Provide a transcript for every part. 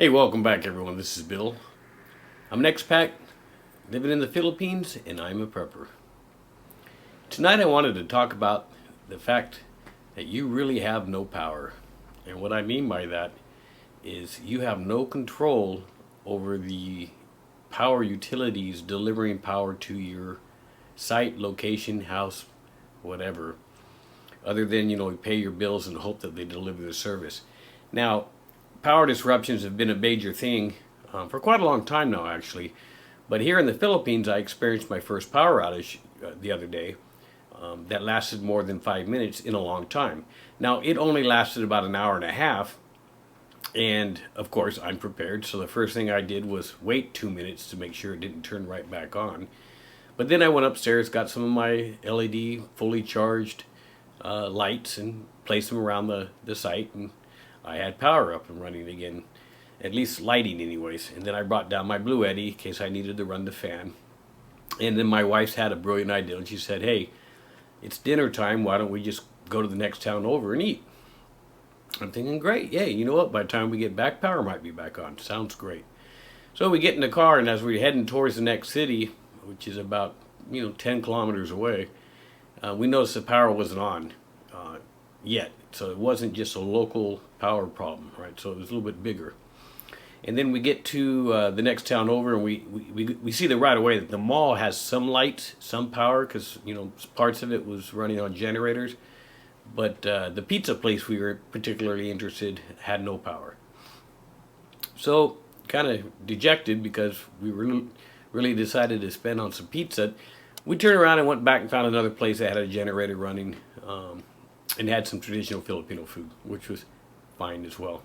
Hey, welcome back everyone. This is Bill. I'm an expat living in the Philippines and I'm a prepper. Tonight I wanted to talk about the fact that you really have no power. And what I mean by that is you have no control over the power utilities delivering power to your site, location, house, whatever, other than, you pay your bills and hope that they deliver the service. Now, power disruptions have been a major thing for quite a long time now, actually. But here in the Philippines, I experienced my first power outage the other day that lasted more than 5 minutes in a long time. Now, it only lasted about an hour and a half, and of course, I'm prepared. So the first thing I did was wait 2 minutes to make sure it didn't turn right back on. But then I went upstairs, got some of my LED fully charged lights, and placed them around the site, and I had power up and running again, at least lighting anyways. And then I brought down my Blue Eddy in case I needed to run the fan. And then my wife had a brilliant idea, and she said, hey, it's dinner time, why don't we just go to the next town over and eat? I'm thinking, great, yay, you know what, by the time we get back, power might be back on. Sounds great. So we get in the car, and as we're heading towards the next city, which is about 10 kilometers away, we noticed the power wasn't on yet. So it wasn't just a local power problem, right? So it was a little bit bigger. And then we get to the next town over, and we see that right away that the mall has some light, some power, because parts of it was running on generators. But the pizza place we were particularly interested had no power. So kind of dejected because we really decided to spend on some pizza. We turned around and went back and found another place that had a generator running. And had some traditional Filipino food, which was fine as well.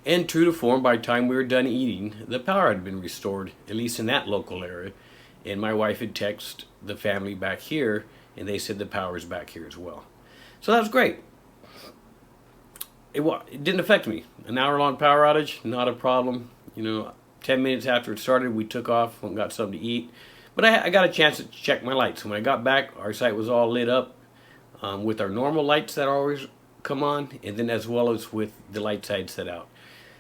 And true to form, by the time we were done eating, the power had been restored, at least in that local area. And my wife had texted the family back here, and they said the power is back here as well. So that was great. It didn't affect me. An hour-long power outage, not a problem. 10 minutes after it started, we took off and got something to eat. But I got a chance to check my lights. When I got back, our site was all lit up. With our normal lights that always come on, and then as well as with the lights I'd set out.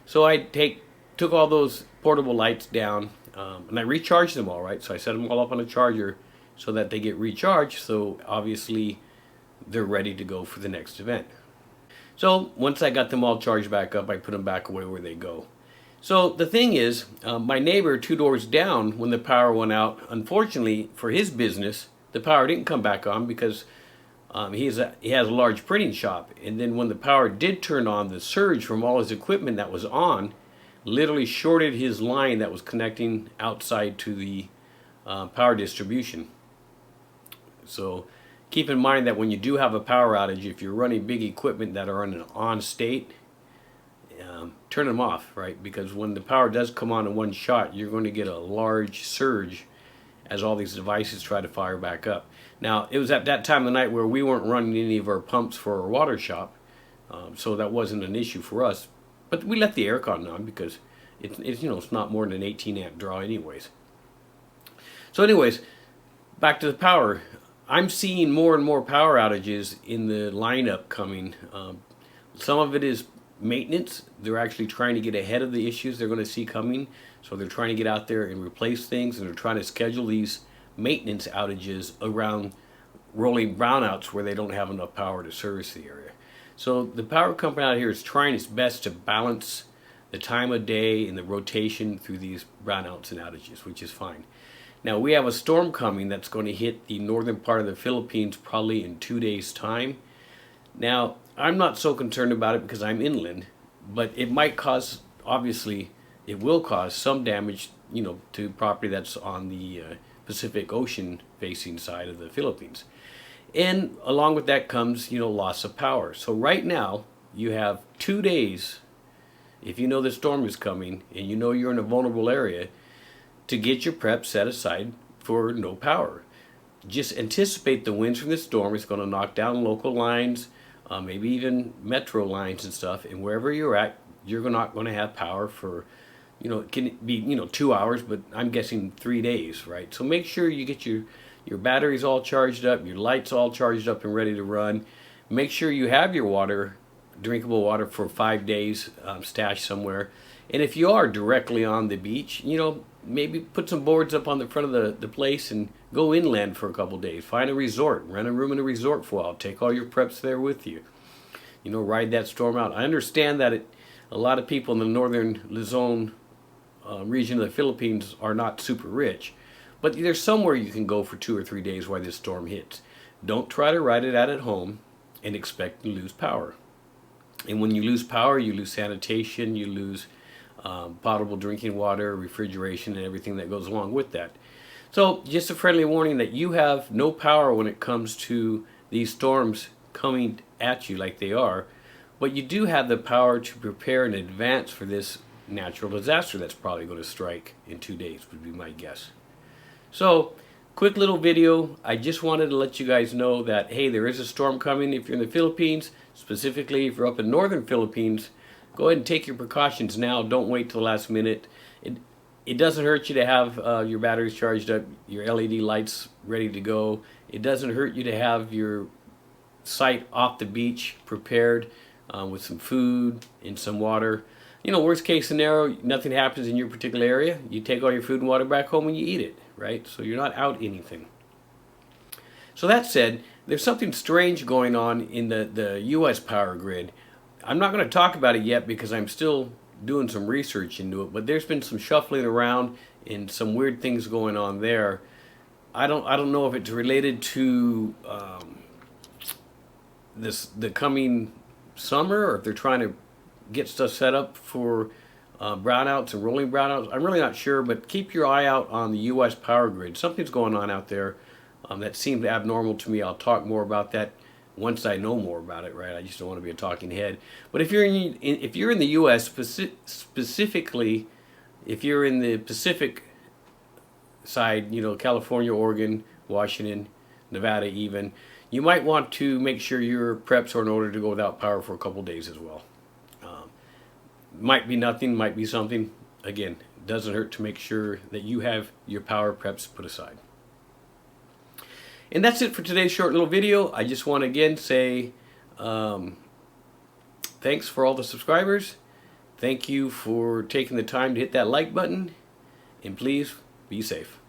So I took all those portable lights down, and I recharged them all, right? So I set them all up on a charger so that they get recharged, so obviously they're ready to go for the next event. So once I got them all charged back up, I put them back away where they go. So the thing is, my neighbor 2 doors down, when the power went out, unfortunately for his business, the power didn't come back on because he has a large printing shop, and then when the power did turn on, the surge from all his equipment that was on literally shorted his line that was connecting outside to the power distribution. So keep in mind that when you do have a power outage, if you're running big equipment that are in an on state, turn them off, right? Because when the power does come on in one shot, you're going to get a large surge as all these devices try to fire back up. Now, it was at that time of the night where we weren't running any of our pumps for our water shop, so that wasn't an issue for us. But we left the aircon on because it's not more than an 18 amp draw anyways. So anyways, back to the power. I'm seeing more and more power outages in the lineup coming. Some of it is maintenance. They're actually trying to get ahead of the issues they're going to see coming. So they're trying to get out there and replace things, and they're trying to schedule these maintenance outages around rolling brownouts where they don't have enough power to service the area. So the power company out here is trying its best to balance the time of day and the rotation through these brownouts and outages, which is fine. Now we have a storm coming that's going to hit the northern part of the Philippines probably in 2 days' time. Now I'm not so concerned about it because I'm inland, but it might cause, obviously, it will cause some damage, to property that's on the Pacific Ocean facing side of the Philippines. And along with that comes, loss of power. So right now, you have 2 days, if you know the storm is coming and you know you're in a vulnerable area, to get your prep set aside for no power. Just anticipate the winds from the storm. It's going to knock down local lines, maybe even metro lines and stuff, and wherever you're at, you're not going to have power for, it can be, 2 hours, but I'm guessing 3 days, right? So make sure you get your batteries all charged up, your lights all charged up and ready to run. Make sure you have your water, drinkable water for 5 days, stashed somewhere. And if you are directly on the beach, maybe put some boards up on the front of the place and go inland for a couple days. Find a resort, rent a room in a resort for a while. Take all your preps there with you. Ride that storm out. I understand that a lot of people in the northern Luzon region of the Philippines are not super rich, but there's somewhere you can go for 2 or 3 days while this storm hits. Don't try to ride it out at home and expect to lose power. And when you lose power, you lose sanitation, you lose potable drinking water, refrigeration, and everything that goes along with that. So just a friendly warning that you have no power when it comes to these storms coming at you like they are, but you do have the power to prepare in advance for this natural disaster that's probably going to strike in 2 days, would be my guess. So, quick little video. I just wanted to let you guys know that, hey, there is a storm coming if you're in the Philippines. Specifically, if you're up in northern Philippines, go ahead and take your precautions now. Don't wait till the last minute. It doesn't hurt you to have your batteries charged up, your LED lights ready to go. It doesn't hurt you to have your site off the beach prepared with some food and some water. Worst case scenario, nothing happens in your particular area. You take all your food and water back home and you eat it, right? So you're not out anything. So that said, there's something strange going on in the U.S. power grid. I'm not going to talk about it yet because I'm still doing some research into it, but there's been some shuffling around and some weird things going on there. I don't know if it's related to the coming summer, or if they're trying to get stuff set up for brownouts and rolling brownouts. I'm really not sure, but keep your eye out on the U.S. power grid. Something's going on out there that seemed abnormal to me. I'll talk more about that once I know more about it, right? I just don't want to be a talking head. But if you're in the U.S., specifically, if you're in the Pacific side, California, Oregon, Washington, Nevada even, you might want to make sure your preps are in order to go without power for a couple days as well. Might be nothing, might be something. Again, doesn't hurt to make sure that you have your power preps put aside. And that's it for today's short little video. I just want to again say thanks for all the subscribers. Thank you for taking the time to hit that like button. And please be safe.